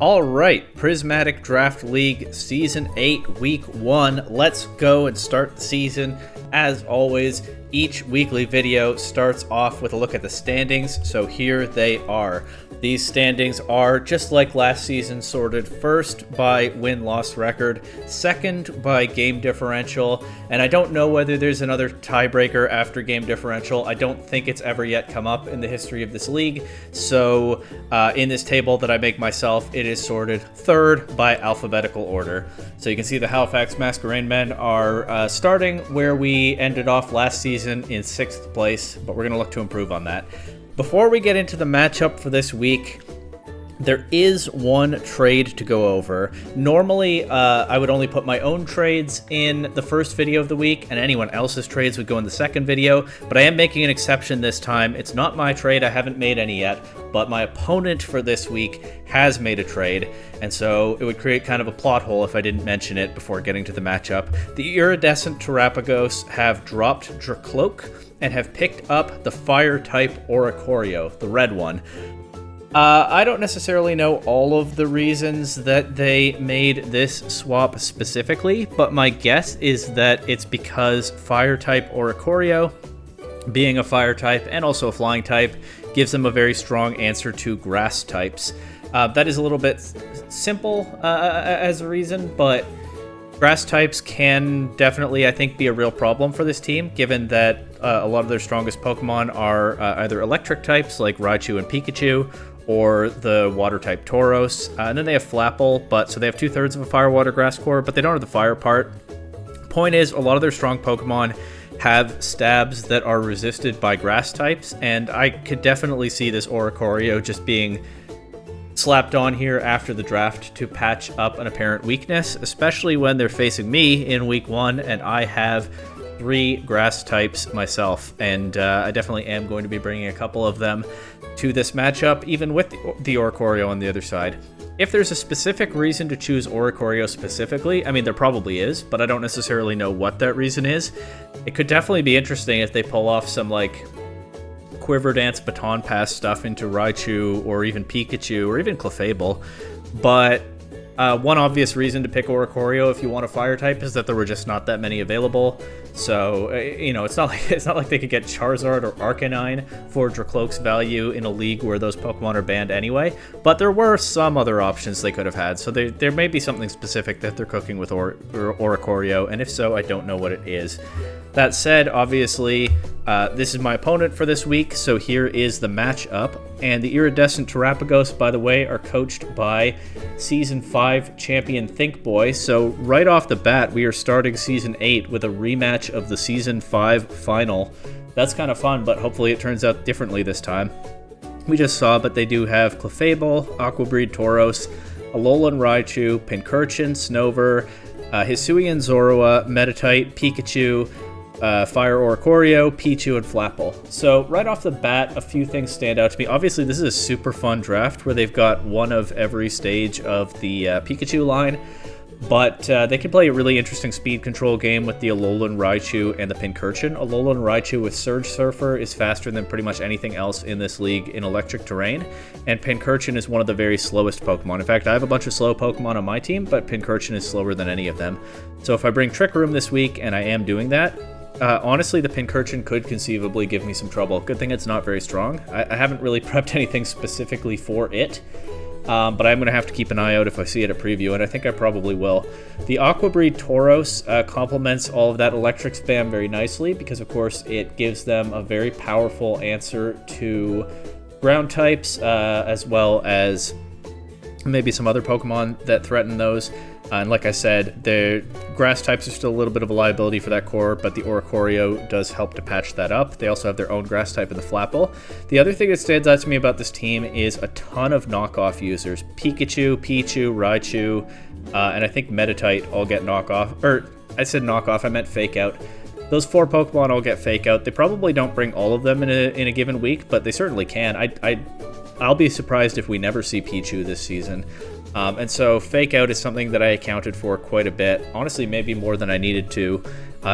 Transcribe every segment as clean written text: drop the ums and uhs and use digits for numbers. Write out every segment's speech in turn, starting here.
All right, Prismatic Draft League Season 8, Week 1. Let's go and start the season. As always, each weekly video starts off with a look at the standings, so here they are. These standings are, just like last season, sorted first by win-loss record, second by game differential, and I don't know whether there's another tiebreaker after game differential. I don't think it's ever yet come up in the history of this league, so in this table that I make myself, it is sorted third by alphabetical order. So you can see the Halifax Masquerade Men are starting where we ended off last season in 6th place, but we're going to look to improve on that. Before we get into the matchup for this week, there is one trade to go over. Normally, I would only put my own trades in the first video of the week, and anyone else's trades would go in the second video, but I am making an exception this time. It's not my trade, I haven't made any yet, but my opponent for this week has made a trade, and so it would create kind of a plot hole if I didn't mention it before getting to the matchup. The Iridescent Terapagos have dropped Dracloak and have picked up the Fire-type Oricorio, the red one. I don't necessarily know all of the reasons that they made this swap specifically, but my guess is that it's because Fire-type Oricorio, being a Fire type and also a Flying type, gives them a very strong answer to Grass types. That is a little bit simple as a reason, but Grass types can definitely, I think, be a real problem for this team, given that a lot of their strongest Pokemon are either Electric types like Raichu and Pikachu, or the Water-type Tauros. And then they have Flapple, so they have 2/3 of a Fire, Water, Grass core, but they don't have the Fire part. Point is, a lot of their strong Pokemon have stabs that are resisted by Grass types, and I could definitely see this Oricorio just being slapped on here after the draft to patch up an apparent weakness, especially when they're facing me in Week 1, and I have 3 Grass types myself, and I definitely am going to be bringing a couple of them to this matchup, even with the Oricorio on the other side. If there's a specific reason to choose Oricorio specifically, I mean, there probably is, but I don't necessarily know what that reason is. It could definitely be interesting if they pull off some, like, Quiver Dance Baton Pass stuff into Raichu, or even Pikachu, or even Clefable, but one obvious reason to pick Oricorio if you want a Fire type is that there were just not that many available. So, it's not like they could get Charizard or Arcanine for Dracloak's value in a league where those Pokemon are banned anyway. But there were some other options they could have had. So there may be something specific that they're cooking with Oricorio, and if so, I don't know what it is. That said, obviously, this is my opponent for this week, so here is the matchup. And the Iridescent Terapagos, by the way, are coached by Season 5 champion Thinkboy. So right off the bat, we are starting Season 8 with a rematch of the Season 5 final. That's kind of fun, but hopefully it turns out differently this time. We just saw, but they do have Clefable, Aqua Breed Tauros, Alolan Raichu, Pincurchin, Snover, Hisuian Zorua, Meditite, Pikachu, Fire Oricorio, Pichu, and Flapple. So right off the bat, a few things stand out to me. Obviously, this is a super fun draft where they've got one of every stage of the Pikachu line, but they can play a really interesting speed control game with the Alolan Raichu and the Pincurchin. Alolan Raichu with Surge Surfer is faster than pretty much anything else in this league in electric terrain, and Pincurchin is one of the very slowest Pokemon. In fact, I have a bunch of slow Pokemon on my team, but Pincurchin is slower than any of them. So if I bring Trick Room this week, and I am doing that, honestly, the Pincurchin could conceivably give me some trouble. Good thing it's not very strong. I haven't really prepped anything specifically for it, but I'm going to have to keep an eye out if I see it at preview, and I think I probably will. The Aqua Breed Tauros complements all of that electric spam very nicely because, of course, it gives them a very powerful answer to ground types, as well as maybe some other Pokemon that threaten those. And like I said, the Grass types are still a little bit of a liability for that core, but the Oricorio does help to patch that up. They also have their own Grass type in the Flapple. The other thing that stands out to me about this team is a ton of knockoff users. Pikachu, Pichu, Raichu, and I think Meditite all get knockoff. Or, I said knockoff, I meant fake out. Those 4 Pokemon all get fake out. They probably don't bring all of them in a given week, but they certainly can. I'll be surprised if we never see Pichu this season. And so fake out is something that I accounted for quite a bit. Honestly, maybe more than I needed to.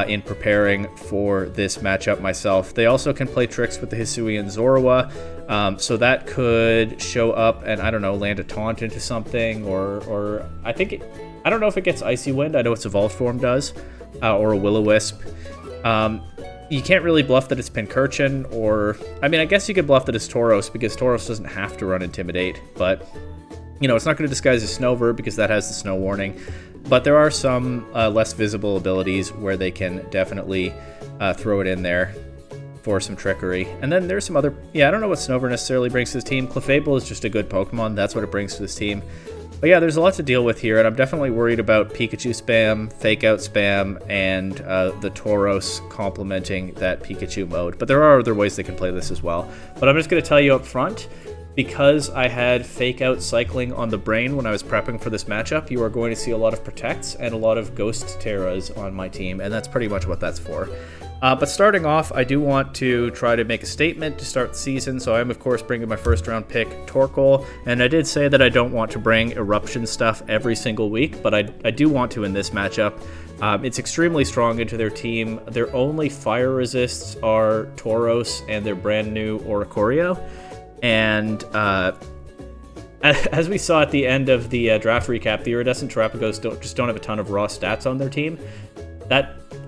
in preparing for this matchup myself. They also can play tricks with the Hisui and Zorua, so that could show up and, I don't know, land a taunt into something, or I don't know if it gets Icy Wind. I know its evolved form does, or a Will-O-Wisp. You can't really bluff that it's Pincurchin, or, I mean, I guess you could bluff that it's Tauros, because Tauros doesn't have to run Intimidate, but, you know, it's not going to disguise as Snover, because that has the Snow Warning. But there are some less visible abilities where they can definitely throw it in there for some trickery. And then there's some other... Yeah, I don't know what Snover necessarily brings to this team. Clefable is just a good Pokemon. That's what it brings to this team. But yeah, there's a lot to deal with here, and I'm definitely worried about Pikachu spam, Fake Out spam, and the Tauros complementing that Pikachu mode. But there are other ways they can play this as well. But I'm just going to tell you up front, because I had Fake Out cycling on the brain when I was prepping for this matchup, you are going to see a lot of Protects and a lot of Ghost Terras on my team, and that's pretty much what that's for. But starting off, I do want to try to make a statement to start the season, so I am, of course, bringing my first-round pick, Torkoal, and I did say that I don't want to bring Eruption stuff every single week, but I do want to in this matchup. It's extremely strong into their team. Their only fire resists are Tauros and their brand new Oricorio. And as we saw at the end of the draft recap, the Iridescent Terapagos don't have a ton of raw stats on their team.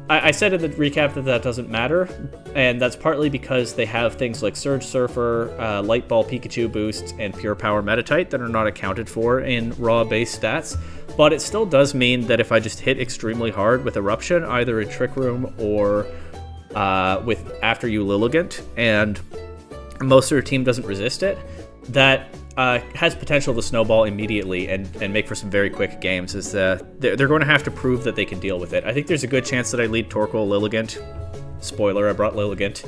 I said in the recap that doesn't matter, and that's partly because they have things like Surge Surfer, Light Ball Pikachu boosts, and Pure Power Metatite that are not accounted for in raw base stats. But it still does mean that if I just hit extremely hard with Eruption, either in Trick Room or with After You Lilligant, and most of their team doesn't resist it, that has potential to snowball immediately and make for some very quick games. They're going to have to prove that they can deal with it. I think there's a good chance that I lead Torkoal Lilligant. Spoiler, I brought Lilligant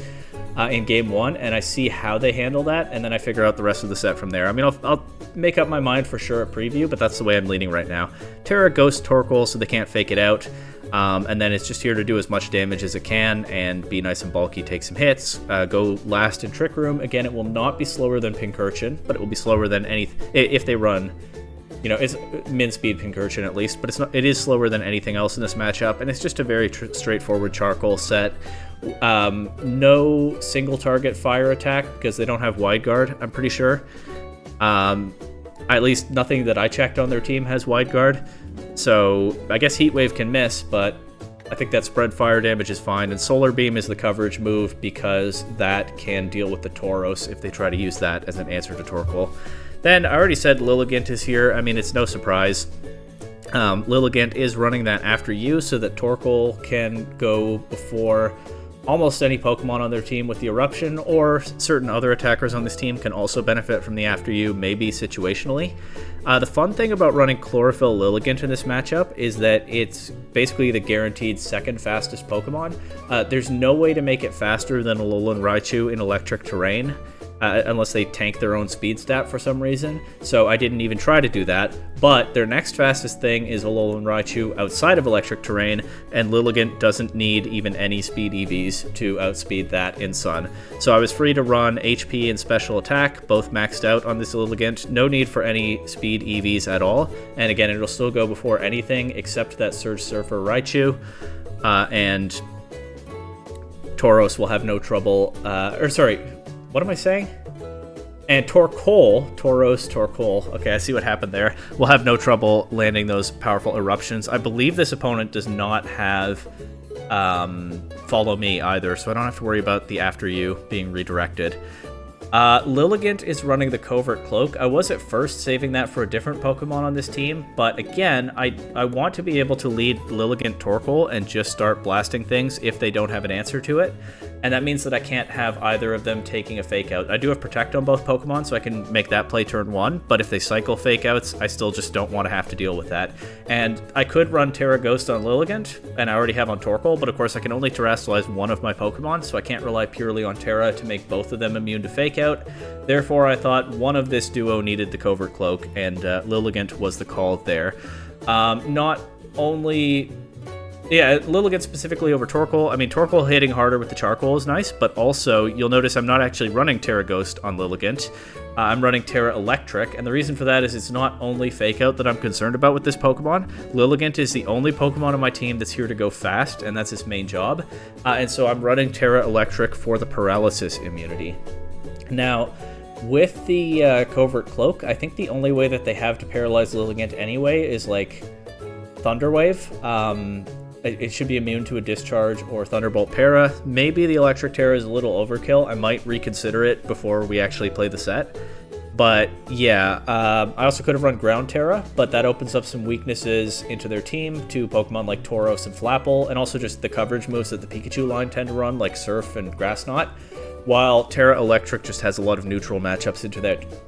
in game 1, and I see how they handle that, and then I figure out the rest of the set from there. I mean, I'll make up my mind for sure at preview, but that's the way I'm leaning right now. Terra Ghost Torkoal so they can't fake it out. And then it's just here to do as much damage as it can and be nice and bulky, take some hits, go last in Trick Room. Again, it will not be slower than Pincurchin, but it will be slower than if they run, you know, it's min-speed Pincurchin at least, but it is slower than anything else in this matchup, and it's just a very straightforward charcoal set. No single target fire attack because they don't have Wide Guard, I'm pretty sure. At least nothing that I checked on their team has Wide Guard. So I guess Heat Wave can miss, but I think that spread fire damage is fine. And Solar Beam is the coverage move because that can deal with the Tauros if they try to use that as an answer to Torkoal. Then I already said Lilligant is here. I mean, it's no surprise. Lilligant is running that After You so that Torkoal can go before almost any Pokemon on their team with the Eruption, or certain other attackers on this team can also benefit from the After You, maybe situationally. The fun thing about running Chlorophyll Lilligant in this matchup is that it's basically the guaranteed second fastest Pokemon. There's no way to make it faster than Alolan Raichu in electric terrain, unless they tank their own speed stat for some reason, so I didn't even try to do that. But their next fastest thing is Alolan Raichu outside of electric terrain, and Lilligant doesn't need even any speed EVs to outspeed that in Sun. So I was free to run HP and Special Attack, both maxed out on this Lilligant, no need for any speed EVs at all, and again, it'll still go before anything except that Surge Surfer Raichu, and Tauros will have no trouble, what am I saying? And Tauros, okay, I see what happened there. We'll have no trouble landing those powerful eruptions. I believe this opponent does not have Follow Me either, so I don't have to worry about the After You being redirected. Lilligant is running the Covert Cloak. I was at first saving that for a different Pokemon on this team, but again, I want to be able to lead Lilligant Torkoal and just start blasting things if they don't have an answer to it. And that means that I can't have either of them taking a Fake Out. I do have Protect on both Pokemon, so I can make that play turn 1, but if they cycle Fake Outs, I still just don't want to have to deal with that. And I could run Terra Ghost on Lilligant, and I already have on Torkoal, but of course I can only Terastallize one of my Pokemon, so I can't rely purely on Terra to make both of them immune to Fake Out. Therefore, I thought one of this duo needed the Covert Cloak, and Lilligant was the call there. Not only Yeah, Lilligant specifically over Torkoal. I mean, Torkoal hitting harder with the Charcoal is nice, but also you'll notice I'm not actually running Terra Ghost on Lilligant. I'm running Terra Electric, and the reason for that is it's not only Fake Out that I'm concerned about with this Pokemon. Lilligant is the only Pokemon on my team that's here to go fast, and that's its main job. And so I'm running Terra Electric for the Paralysis immunity. Now, with the Covert Cloak, I think the only way that they have to paralyze Lilligant anyway is like Thunder Wave. It should be immune to a Discharge or Thunderbolt Para. Maybe the Electric Terra is a little overkill. I might reconsider it before we actually play the set. But yeah, I also could have run Ground Terra, but that opens up some weaknesses into their team to Pokemon like Tauros and Flapple, and also just the coverage moves that the Pikachu line tend to run, like Surf and Grass Knot. While Terra Electric just has a lot of neutral matchups into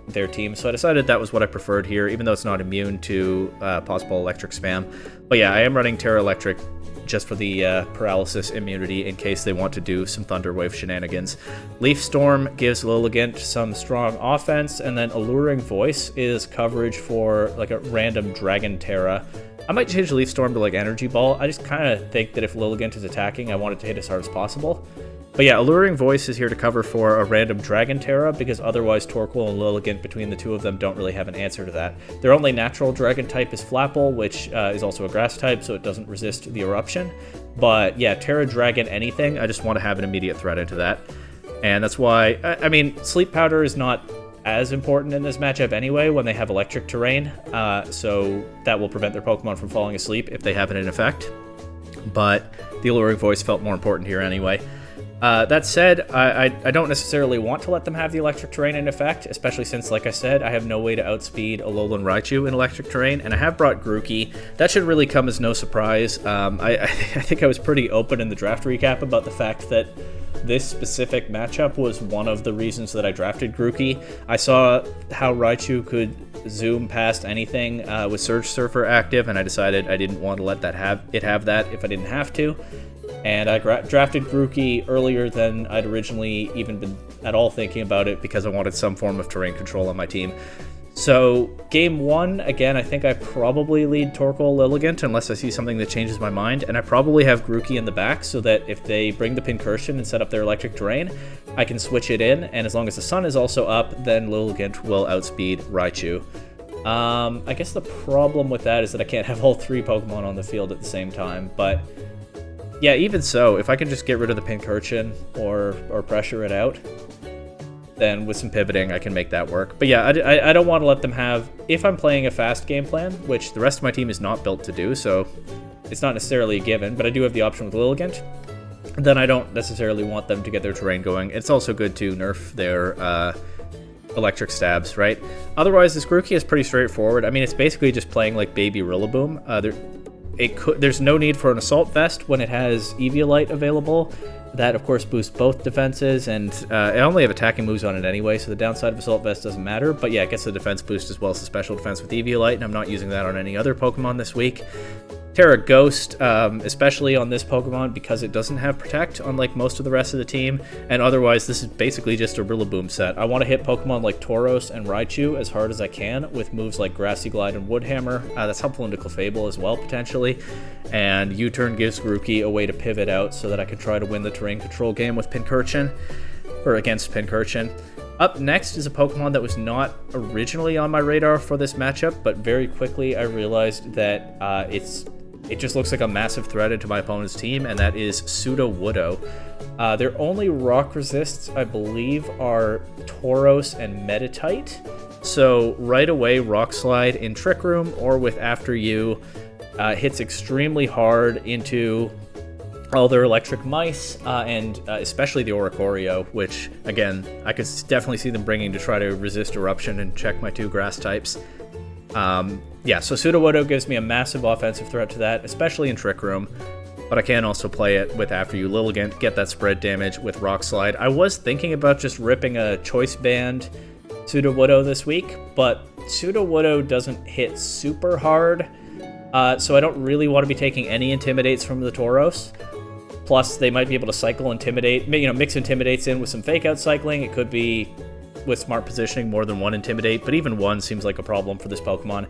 their team, so I decided that was what I preferred here, even though it's not immune to possible electric spam. But yeah, I am running Terra Electric just for the paralysis immunity in case they want to do some Thunder Wave shenanigans. Leaf Storm gives Lilligant some strong offense, and then Alluring Voice is coverage for like a random Dragon Terra. I might change Leaf Storm to like Energy Ball. I just kind of think that if Lilligant is attacking, I want it to hit as hard as possible. But yeah, Alluring Voice is here to cover for a random Dragon Terra, because otherwise Torkoal and Lilligant, between the two of them, don't really have an answer to that. Their only natural Dragon type is Flapple, which is also a Grass type, so it doesn't resist the Eruption. But yeah, Terra Dragon anything, I just want to have an immediate threat into that. And that's why, I mean, Sleep Powder is not as important in this matchup anyway when they have electric terrain, so that will prevent their Pokemon from falling asleep if they have it in effect. But the Alluring Voice felt more important here anyway. That said, I don't necessarily want to let them have the electric terrain in effect, especially since, like I said, I have no way to outspeed Alolan Raichu in electric terrain, and I have brought Grookey. That should really come as no surprise. I think I was pretty open in the draft recap about the fact that this specific matchup was one of the reasons that I drafted Grookey. I saw how Raichu could zoom past anything with Surge Surfer active, and I decided I didn't want to let that have that if I didn't have to. And I drafted Grookey earlier than I'd originally even been at all thinking about it, because I wanted some form of terrain control on my team. So game one, again, I think I probably lead Torkoal Lilligant unless I see something that changes my mind, and I probably have Grookey in the back so that if they bring the Pincursion and set up their electric terrain, I can switch it in, and as long as the sun is also up, then Lilligant will outspeed Raichu. I guess the problem with that is that I can't have all three Pokemon on the field at the same time, but yeah, even so, if I can just get rid of the Pincursion or pressure it out, then with some pivoting, I can make that work. But yeah, I don't want to let them have... If I'm playing a fast game plan, which the rest of my team is not built to do, so it's not necessarily a given, but I do have the option with Lilligant, then I don't necessarily want them to get their terrain going. It's also good to nerf their electric stabs, right? Otherwise, this Grookey is pretty straightforward. I mean, it's basically just playing like Baby Rillaboom. There's no need for an Assault Vest when it has Eviolite available. That, of course, boosts both defenses, and I only have attacking moves on it anyway, so the downside of Assault Vest doesn't matter. But yeah, it gets the defense boost as well as the special defense with Eviolite, and I'm not using that on any other Pokemon this week. Terra Ghost, especially on this Pokemon, because it doesn't have Protect, unlike most of the rest of the team, and otherwise this is basically just a Rillaboom set. I want to hit Pokemon like Tauros and Raichu as hard as I can with moves like Grassy Glide and Woodhammer. That's helpful into Clefable as well, potentially, and U-Turn gives Grookey a way to pivot out so that I can try to win the terrain control game with Pincursion, or against Pincursion. Up next is a Pokemon that was not originally on my radar for this matchup, but very quickly I realized that it just looks like a massive threat into my opponent's team, and that is Sudowoodo. Their only rock resists, I believe, are Tauros and Meditite. So right away, Rock Slide in Trick Room or with After You hits extremely hard into all their electric mice, and especially the Oricorio, which, again, I could definitely see them bringing to try to resist Eruption and check my two grass types. Yeah, so Sudowoodo gives me a massive offensive threat to that, especially in Trick Room, but I can also play it with After You Lilligant, get that spread damage with Rock Slide. I was thinking about just ripping a Choice Band Sudowoodo this week, but Sudowoodo doesn't hit super hard, so I don't really want to be taking any Intimidates from the Tauros. Plus, they might be able to cycle Intimidate, mix Intimidates in with some Fake Out cycling. It could be with smart positioning more than one Intimidate, but even one seems like a problem for this Pokemon.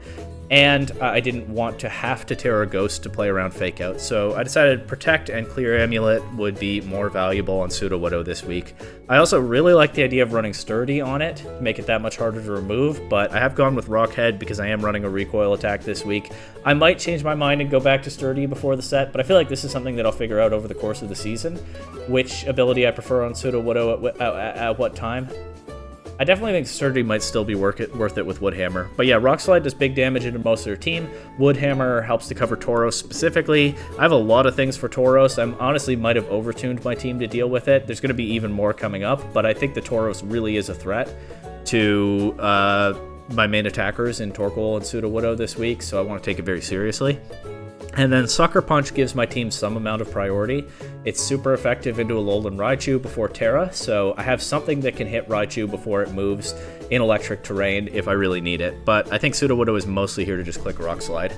and I didn't want to have to Terra Ghost to play around Fake Out, so I decided Protect and Clear Amulet would be more valuable on Sudowoodo this week. I also really like the idea of running Sturdy on it to make it that much harder to remove, but I have gone with Rockhead because I am running a recoil attack this week. I might change my mind and go back to Sturdy before the set, but I feel like this is something that I'll figure out over the course of the season, which ability I prefer on Sudowoodo at what time. I definitely think Sturdy might still be worth it with Woodhammer. But yeah, Rock Slide does big damage into most of their team. Woodhammer helps to cover Tauros specifically. I have a lot of things for Tauros. I honestly might have overtuned my team to deal with it. There's going to be even more coming up, but I think the Tauros really is a threat to my main attackers in Torkoal and Sudowoodo this week, so I want to take it very seriously. And then Sucker Punch gives my team some amount of priority. It's super effective into Alolan Raichu before Terra, so I have something that can hit Raichu before it moves in electric terrain if I really need it. But I think Sudowoodo is mostly here to just click Rock Slide.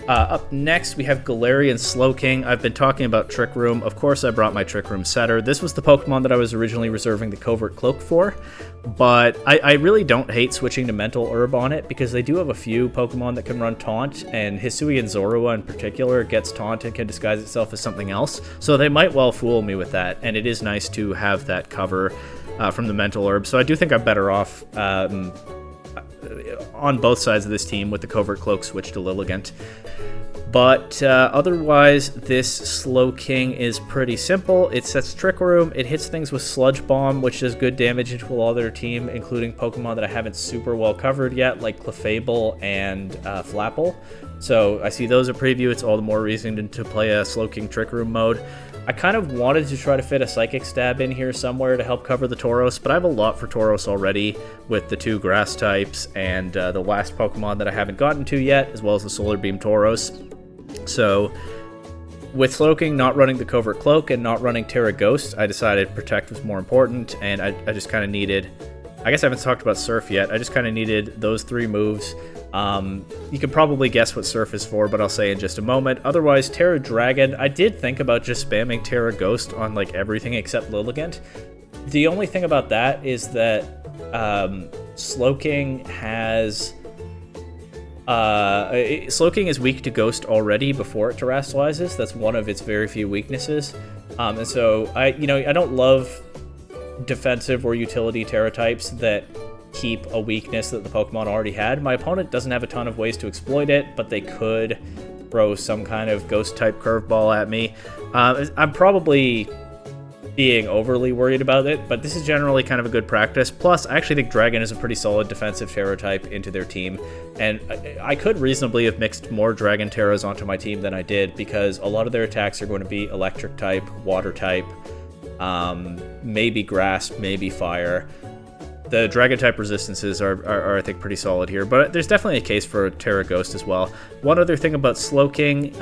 Up next, we have Galarian Slowking. I've been talking about Trick Room. Of course, I brought my Trick Room setter. This was the Pokemon that I was originally reserving the Covert Cloak for, but I really don't hate switching to Mental Herb on it because they do have a few Pokemon that can run Taunt, and Hisuian Zorua in particular gets Taunt and can disguise itself as something else, so they might well fool me with that, and it is nice to have that cover from the Mental Herb, so I do think I'm better off on both sides of this team with the Covert Cloak switch to Lilligant. But otherwise, this Slowking is pretty simple. It sets Trick Room, it hits things with Sludge Bomb, which does good damage into a lot of their team, including Pokemon that I haven't super well covered yet, like Clefable and Flapple. So I see those a preview. It's all the more reason to play a Slowking Trick Room mode. I kind of wanted to try to fit a Psychic Stab in here somewhere to help cover the Tauros, but I have a lot for Tauros already with the 2 Grass types and the last Pokemon that I haven't gotten to yet, as well as the Solar Beam Tauros. So with Slowking not running the Covert Cloak and not running Terra Ghost, I decided Protect was more important, and I just kind of needed... I guess I haven't talked about Surf yet. I just kind of needed those 3 moves. You can probably guess what Surf is for, but I'll say in just a moment. Otherwise, Terra Dragon, I did think about just spamming Terra Ghost on like everything except Lilligant. The only thing about that is that Slowking has... Slowking is weak to Ghost already before it terrestrializes. That's one of its very few weaknesses. And so I don't love defensive or utility Terra types that keep a weakness that the Pokemon already had. My opponent doesn't have a ton of ways to exploit it, but they could throw some kind of Ghost type curveball at me. I'm probably being overly worried about it, but this is generally kind of a good practice. Plus, I actually think Dragon is a pretty solid defensive Terra type into their team, and I could reasonably have mixed more Dragon Terras onto my team than I did, because a lot of their attacks are going to be electric type, water type, maybe grass, maybe fire. The Dragon type resistances are I think pretty solid here, but there's definitely a case for Terra Ghost as well. One other thing about Slowking,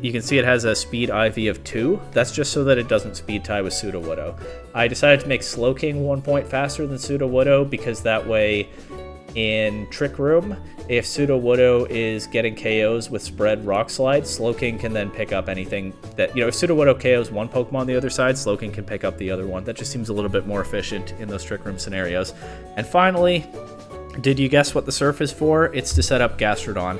you can see it has a speed IV of 2. That's just so that it doesn't speed tie with Sudowoodo. I decided to make Slowking 1 point faster than Sudowoodo because that way in Trick Room, if Sudowoodo is getting KOs with Spread Rock Slide, Slowking can then pick up anything that, if Sudowoodo KOs one Pokemon on the other side, Slowking can pick up the other one. That just seems a little bit more efficient in those Trick Room scenarios. And finally, did you guess what the Surf is for? It's to set up Gastrodon.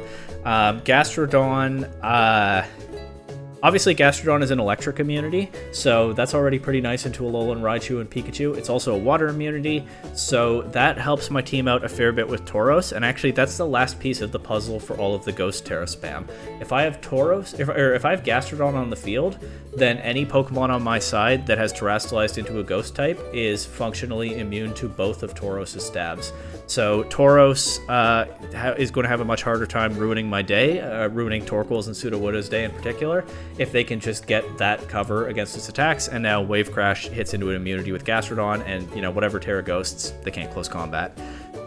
Obviously, Gastrodon is an electric immunity, so that's already pretty nice into Alolan Raichu and Pikachu. It's also a water immunity, so that helps my team out a fair bit with Tauros, and actually that's the last piece of the puzzle for all of the Ghost Terra spam. If I have Tauros, if I have Gastrodon on the field, then any Pokemon on my side that has terrestrialized into a Ghost type is functionally immune to both of Tauros' stabs. So Tauros is going to have a much harder time ruining my day, ruining Torkoal's and Sudowoodo's day in particular, if they can just get that cover against its attacks, and now Wave Crash hits into an immunity with Gastrodon, and whatever Terra Ghosts, they can't close combat.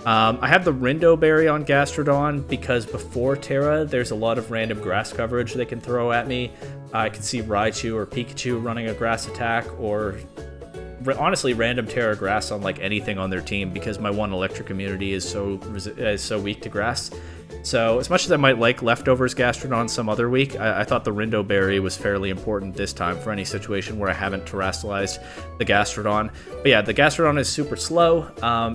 I have the Rindo Berry on Gastrodon because before Terra, there's a lot of random grass coverage they can throw at me. I can see Raichu or Pikachu running a grass attack, or honestly random Terra Grass on like anything on their team because my one electric immunity is so weak to grass. So as much as I might like Leftovers Gastrodon some other week, I thought the Rindo Berry was fairly important this time for any situation where I haven't terrestrialized the Gastrodon. But yeah, the Gastrodon is super slow.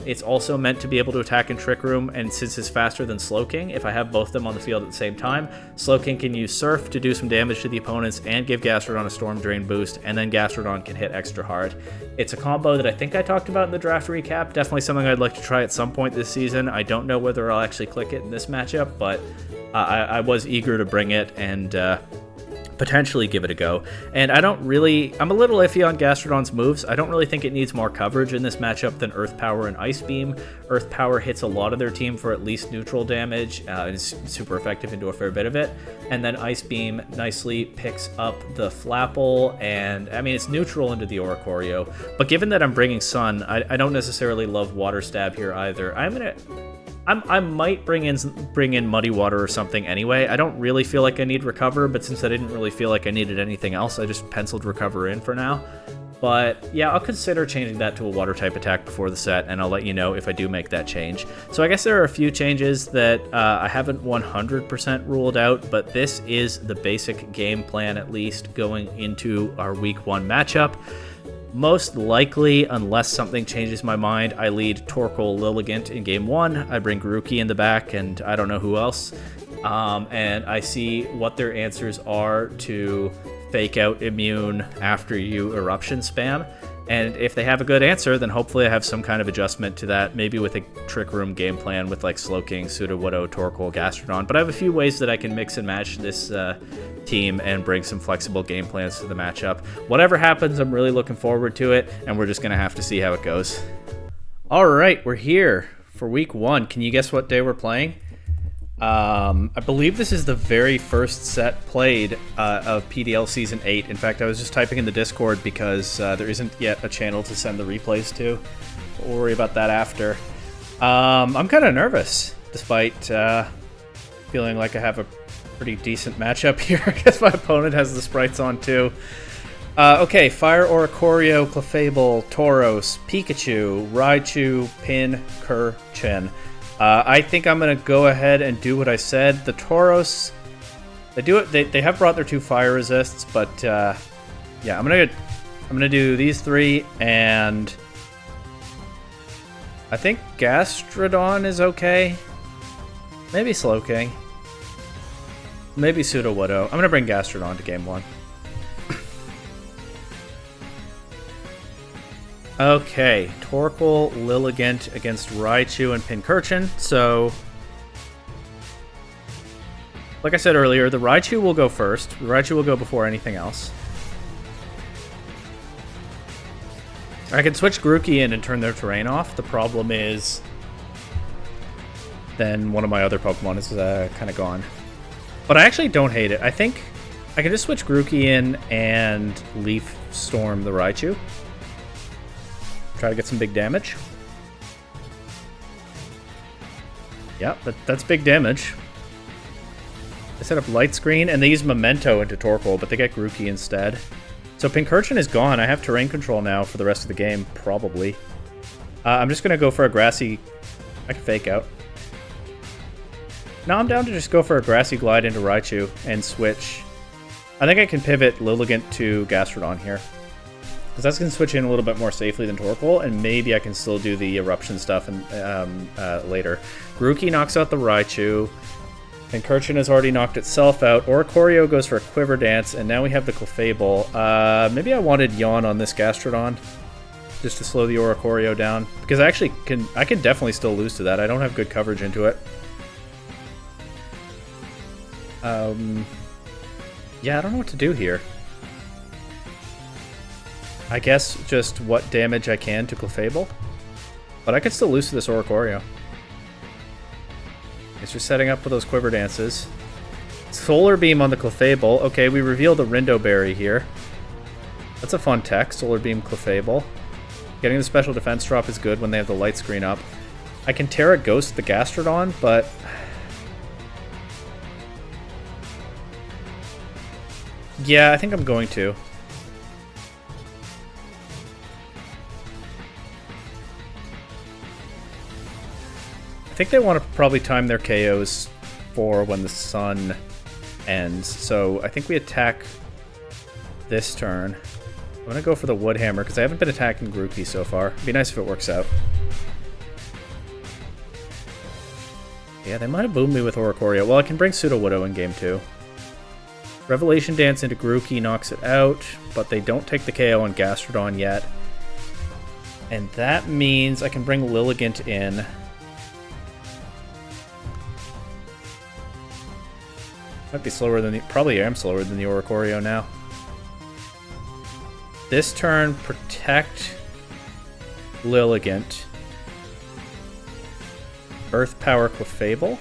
It's also meant to be able to attack in Trick Room, and since it's faster than Slowking, if I have both of them on the field at the same time, Slowking can use Surf to do some damage to the opponents and give Gastrodon a Storm Drain boost, and then Gastrodon can hit extra hard. It's a combo that I think I talked about in the draft recap. Definitely something I'd like to try at some point this season. I don't know whether I'll actually click it in this matchup, but I was eager to bring it and potentially give it a go. And I'm a little iffy on Gastrodon's moves. I don't really think it needs more coverage in this matchup than Earth Power and Ice Beam. Earth Power hits a lot of their team for at least neutral damage, and is super effective into a fair bit of it. And then Ice Beam nicely picks up the Flapple, and I mean, it's neutral into the Oricorio. But given that I'm bringing Sun, I don't necessarily love Water Stab here either. I might bring in Muddy Water or something anyway. I don't really feel like I need Recover, but since I didn't really feel like I needed anything else, I just penciled Recover in for now. But yeah, I'll consider changing that to a Water type attack before the set, and I'll let you know if I do make that change. So I guess there are a few changes that I haven't 100% ruled out, but this is the basic game plan, at least going into our Week 1 matchup. Most likely, unless something changes my mind, I lead Torkoal Lilligant in Game 1. I bring Grookey in the back, and I don't know who else. And I see what their answers are to Fake Out Immune after you Eruption spam. And if they have a good answer, then hopefully I have some kind of adjustment to that, maybe with a Trick Room game plan with like Slowking, Sudowoodo, Torkoal, Gastrodon. But I have a few ways that I can mix and match this team and bring some flexible game plans to the matchup. Whatever happens, I'm really looking forward to it, and we're just going to have to see how it goes. All right, we're here for Week 1. Can you guess what day we're playing? I believe this is the very first set played of PDL Season 8. In fact, I was just typing in the Discord because there isn't yet a channel to send the replays to. We'll worry about that after. I'm kind of nervous, despite feeling like I have a pretty decent matchup here. I guess my opponent has the sprites on too. Okay, Fire Oricorio, Clefable, Tauros, Pikachu, Raichu, Pincurchin. I think I'm gonna go ahead and do what I said. The Tauros, they have brought their 2 fire resists, but yeah, I'm gonna do these 3, and I think Gastrodon is okay. Maybe Slowking. Maybe Sudowoodo. I'm gonna bring Gastrodon to Game 1. Okay, Torkoal Lilligant against Raichu and Pincurchin. So, like I said earlier, the Raichu will go first. The Raichu will go before anything else. I can switch Grookey in and turn their terrain off. The problem is, then one of my other Pokemon is kind of gone. But I actually don't hate it. I think I can just switch Grookey in and Leaf Storm the Raichu. Try to get some big damage. Yeah, that's big damage. They set up Light Screen, and they use Memento into Torkoal, but they get Grookey instead. So Pincurchin is gone. I have terrain control now for the rest of the game, probably. I'm just going to go for a Grassy... I can Fake Out. Now I'm down to just go for a Grassy Glide into Raichu and switch. I think I can pivot Lilligant to Gastrodon here, because that's going to switch in a little bit more safely than Torkoal, and maybe I can still do the Eruption stuff later. Grookey knocks out the Raichu. Pincurchin has already knocked itself out. Oricorio goes for a Quiver Dance, and now we have the Clefable. Maybe I wanted Yawn on this Gastrodon, just to slow the Oricorio down, because I can definitely still lose to that. I don't have good coverage into it. Yeah, I don't know what to do here. I guess just what damage I can to Clefable. But I could still lose to this Oricorio. It's just setting up for those Quiver Dances. Solar Beam on the Clefable. Okay, we reveal the Rindo Berry here. That's a fun tech, Solar Beam Clefable. Getting the special defense drop is good when they have the light screen up. I can Terra Ghost the Gastrodon, but... yeah, I think I'm going to. I think they want to probably time their KOs for when the sun ends. So I think we attack this turn. I'm going to go for the Wood Hammer because I haven't been attacking Grookey so far. It'd be nice if it works out. Yeah, they might have boomed me with Oricorio. Well, I can bring Sudowoodo in game 2. Revelation Dance into Grookey knocks it out, but they don't take the KO on Gastrodon yet. And that means I can bring Lilligant in. Might be slower than the... Probably am slower than the Oricorio now. This turn, protect Lilligant. Earth Power Clefable.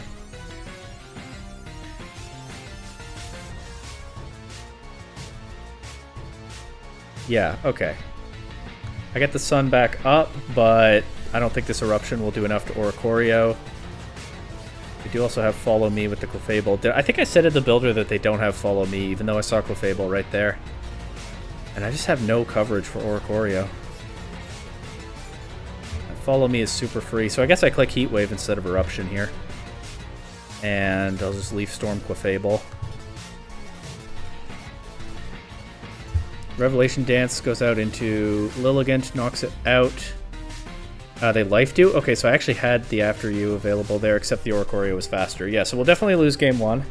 Yeah, okay. I get the sun back up, but I don't think this eruption will do enough to Oricorio. We do also have Follow Me with the Clefable. I think I said in the builder that they don't have Follow Me, even though I saw Clefable right there. And I just have no coverage for Oricorio. Follow Me is super free, so I guess I click Heat Wave instead of Eruption here. And I'll just Leaf Storm Clefable. Revelation Dance goes out into Lilligant, knocks it out. They Life Dew? Okay, so I actually had the After You available there, except the Oricorio was faster. Yeah, so we'll definitely lose game 1.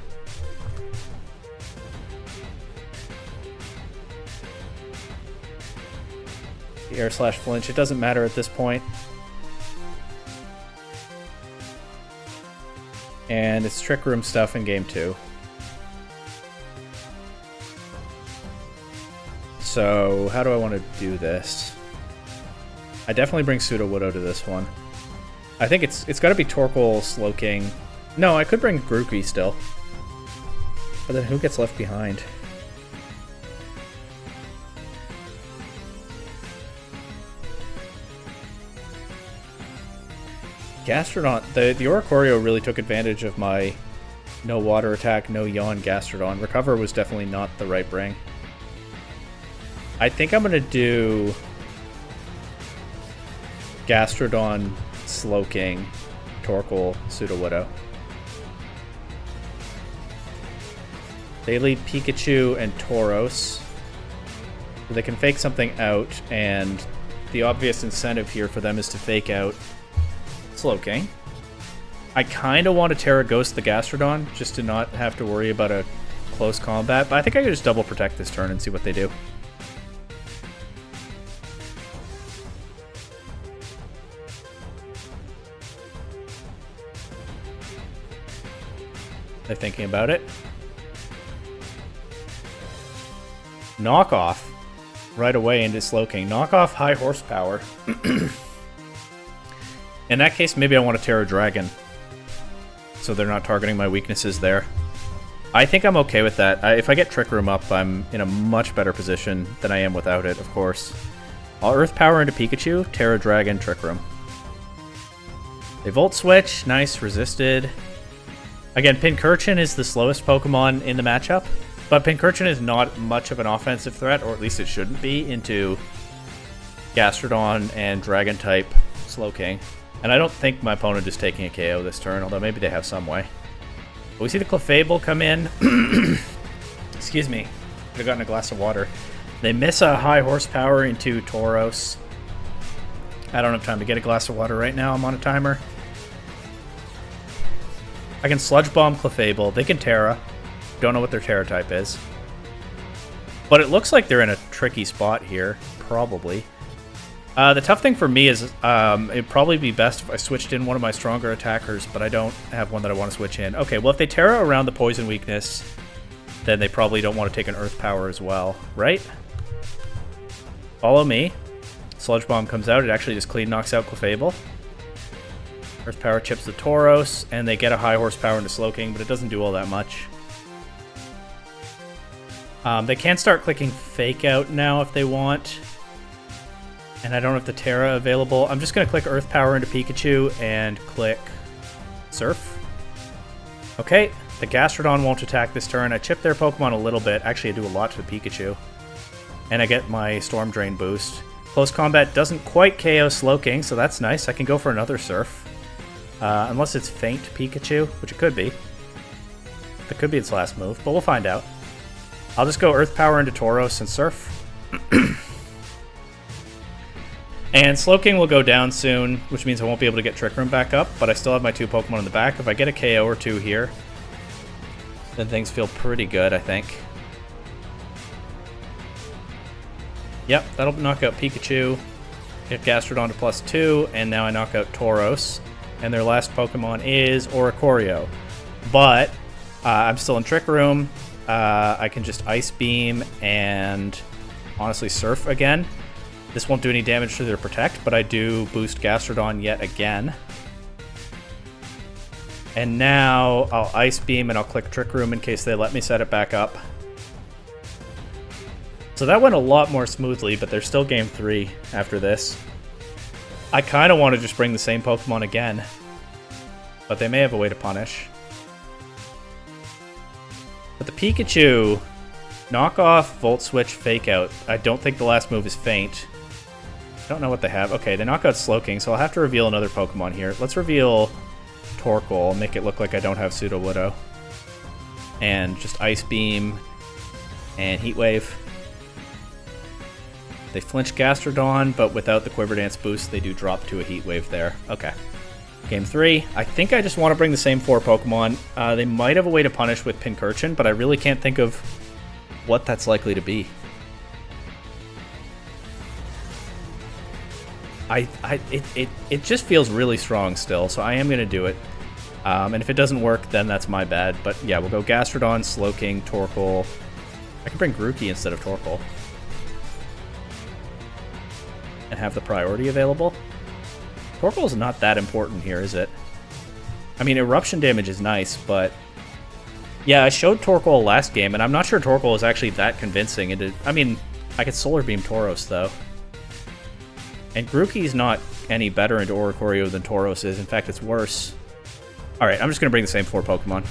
The Air Slash Flinch, it doesn't matter at this point. And it's Trick Room stuff in game 2. So, how do I want to do this? I definitely bring Sudowoodo to this one. I think it's got to be Torkoal, Slowking. No, I could bring Grookey still. But then who gets left behind? Gastrodon, the Oricorio really took advantage of my no water attack, no yawn Gastrodon. Recover was definitely not the right bring. I think I'm going to do Gastrodon, Slowking, Torkoal, Sudowoodo. They lead Pikachu and Tauros. They can fake something out, and the obvious incentive here for them is to fake out Slowking. I kind of want to Terra Ghost the Gastrodon, just to not have to worry about a close combat, but I think I can just double protect this turn and see what they do. They're thinking about it. Knock off right away into Slowking. Knock off high horsepower. In that case, maybe I want to Terra Dragon, so they're not targeting my weaknesses there. I think I'm okay with that. If I get Trick Room up, I'm in a much better position than I am without it, of course. I'll Earth Power into Pikachu, Terra Dragon, Trick Room. They Volt Switch, nice, resisted. Again, Pincurchin is the slowest Pokemon in the matchup, but Pincurchin is not much of an offensive threat, or at least it shouldn't be, into Gastrodon and Dragon-type Slowking. And I don't think my opponent is taking a KO this turn, although maybe they have some way. But we see the Clefable come in. Excuse me. Could have gotten a glass of water. They miss a high horsepower into Tauros. I don't have time to get a glass of water right now. I'm on a timer. I can Sludge Bomb Clefable. They can Terra. Don't know what their Terra type is. But it looks like they're in a tricky spot here. Probably. The tough thing for me is it'd probably be best if I switched in one of my stronger attackers, but I don't have one that I want to switch in. Okay, well, if they Terra around the poison weakness, then they probably don't want to take an Earth Power as well, right? Follow me. Sludge Bomb comes out. It actually just clean knocks out Clefable. Earth Power chips the Tauros, and they get a high horsepower into Slowking, but it doesn't do all that much. They can start clicking Fake Out now if they want. And I don't have the Terra available. I'm just going to click Earth Power into Pikachu and click Surf. Okay, the Gastrodon won't attack this turn. I chip their Pokemon a little bit. Actually, I do a lot to the Pikachu. And I get my Storm Drain boost. Close Combat doesn't quite KO Slowking, so that's nice. I can go for another Surf. Unless it's Faint Pikachu, which it could be. That could be its last move, but we'll find out. I'll just go Earth Power into Tauros and Surf. And Slowking will go down soon, which means I won't be able to get Trick Room back up, but I still have my 2 Pokemon in the back. If I get a KO or 2 here, then things feel pretty good, I think. Yep, that'll knock out Pikachu, get Gastrodon to +2, and now I knock out Tauros. And their last Pokemon is Oricorio. But I'm still in Trick Room. I can just Ice Beam and honestly Surf again. This won't do any damage to their Protect, but I do boost Gastrodon yet again. And now I'll Ice Beam and I'll click Trick Room in case they let me set it back up. So that went a lot more smoothly, but there's still game 3 after this. I kind of want to just bring the same Pokemon again, but they may have a way to punish. But the Pikachu, knock off, Volt Switch, Fake Out. I don't think the last move is Faint. I don't know what they have. Okay, they knock out Slowking, so I'll have to reveal another Pokemon here. Let's reveal Torkoal, make it look like I don't have Sudowoodo. And just Ice Beam and Heat Wave. They flinch Gastrodon, but without the Quiver Dance boost, they do drop to a Heat Wave there. Okay. Game 3. I think I just want to bring the same 4 Pokemon. They might have a way to punish with Pincurchin, but I really can't think of what that's likely to be. It just feels really strong still, so I am going to do it. And if it doesn't work, then that's my bad. But yeah, we'll go Gastrodon, Slowking, Torkoal. I can bring Grookey instead of Torkoal. And have the priority available. Torkoal's not that important here, is it? I mean, Eruption damage is nice, but... Yeah, I showed Torkoal last game, and I'm not sure Torkoal is actually that convincing. I mean, I could Solar Beam Tauros, though. And Grookey's not any better into Oricorio than Tauros is. In fact, it's worse. Alright, I'm just going to bring the same 4 Pokemon.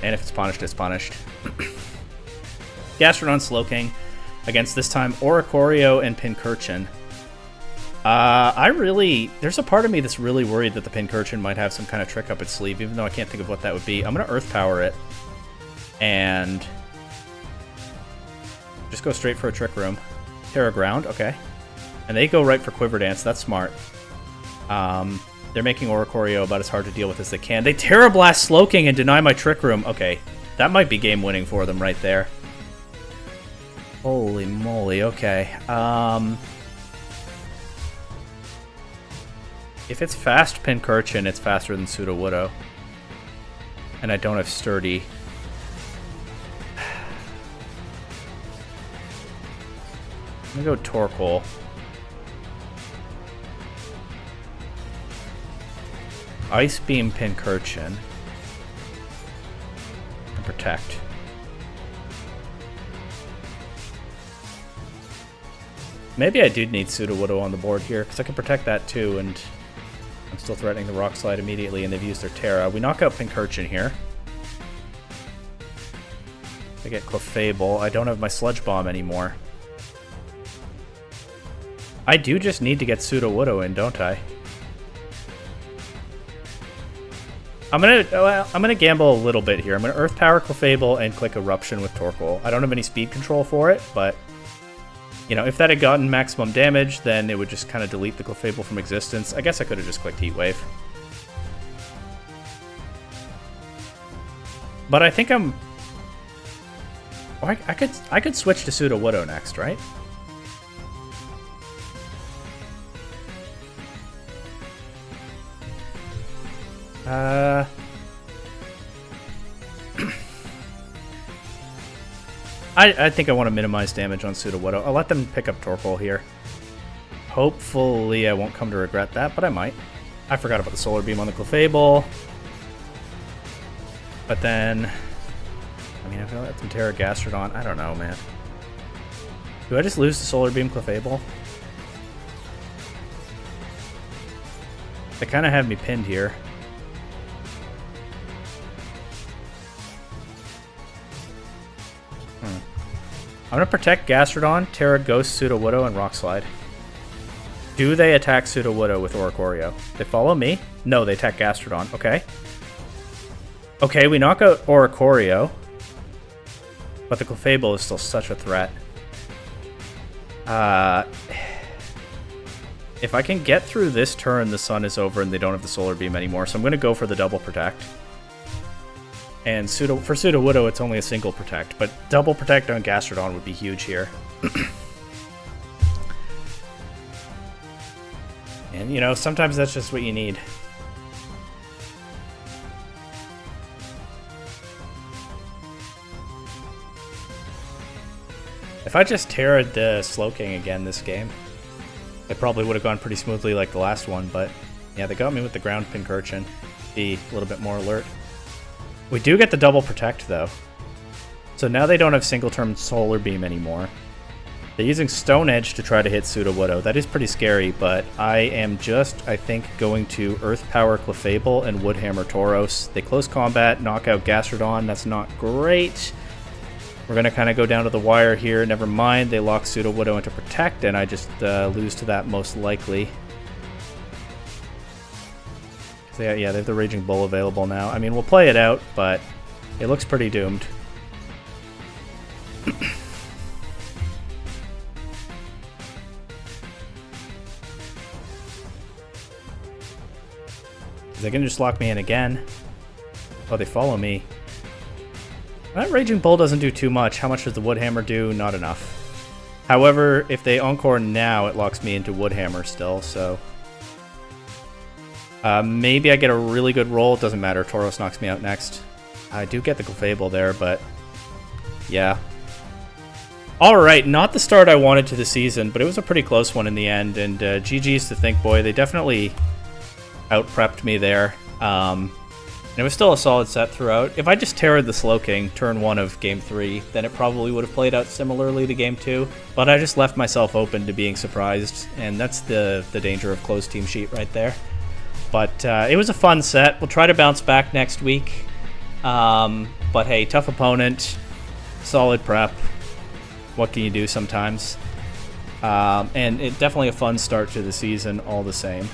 And if it's punished, it's punished. Gastrodon, Slowking. Against this time Oricorio and Pincurchin. There's a part of me that's really worried that the Pincurchin might have some kind of trick up its sleeve, even though I can't think of what that would be. I'm going to Earth Power it. And just go straight for a Trick Room. Terra Ground, okay. And they go right for Quiver Dance, that's smart. They're making Oricorio about as hard to deal with as they can. They Terra Blast Slowking and deny my Trick Room. Okay, that might be game winning for them right there. Holy moly, okay. If it's fast Pincurchin, it's faster than Sudowoodo. And I don't have Sturdy. I'm gonna go Torkoal. Ice Beam Pincurchin. And Protect. Maybe I do need Sudowoodo on the board here, because I can protect that too, and I'm still threatening the Rock Slide immediately, and they've used their Terra. We knock out Pincurchin here. I get Clefable. I don't have my Sludge Bomb anymore. I do just need to get Sudowoodo in, don't I? I'm gonna gamble a little bit here. I'm gonna Earth Power Clefable and click Eruption with Torkoal. I don't have any speed control for it, but you know, if that had gotten maximum damage, then it would just kind of delete the Clefable from existence. I guess I could have just clicked Heat Wave. But I think I'm... Oh, I could switch to Sudowoodo next, right? I think I want to minimize damage on Sudowoodo. I'll let them pick up Torkoal here. Hopefully I won't come to regret that, but I might. I forgot about the Solar Beam on the Clefable. But then... I mean, I've got to let them Terra Gastrodon. I don't know, man. Do I just lose the Solar Beam Clefable? They kind of have me pinned here. I'm going to protect Gastrodon, Terra Ghost, Sudowoodo, and Rock Slide. Do they attack Sudowoodo with Oricorio? They follow me? No, they attack Gastrodon. Okay. Okay, we knock out Oricorio, but the Clefable is still such a threat. If I can get through this turn, the sun is over and they don't have the Solar Beam anymore, so I'm going to go for the double protect. And for Sudowoodo, it's only a single protect, but double protect on Gastrodon would be huge here. And, you know, sometimes that's just what you need. If I just Terra'd the Slowking again this game, it probably would have gone pretty smoothly like the last one, but yeah, they got me with the Ground Pincurchin. Be a little bit more alert. We do get the double protect though. So now they don't have single term Solar Beam anymore. They're using Stone Edge to try to hit Sudowoodo. That is pretty scary, but I am just, I think, going to Earth Power Clefable and Woodhammer Tauros. They close combat, knock out Gastrodon. That's not great. We're going to kind of go down to the wire here. Never mind, they lock Sudowoodo into Protect, and I just lose to that most likely. So yeah, they have the Raging Bull available now. I mean, we'll play it out, but it looks pretty doomed. They can just lock me in again. Oh, they follow me. That Raging Bull doesn't do too much. How much does the Woodhammer do? Not enough. However, if they Encore now, it locks me into Woodhammer still, so... maybe I get a really good roll. It doesn't matter. Tauros knocks me out next. I do get the Clefable there, but... yeah. Alright, not the start I wanted to the season, but it was a pretty close one in the end, and GG's to Think Boy. They definitely out-prepped me there. And it was still a solid set throughout. If I just Terra'd the Slowking turn 1 of Game 3, then it probably would have played out similarly to Game 2. But I just left myself open to being surprised, and that's the danger of closed team sheet right there. But it was a fun set. We'll try to bounce back next week. But hey, tough opponent, solid prep. What can you do sometimes? And it definitely a fun start to the season all the same.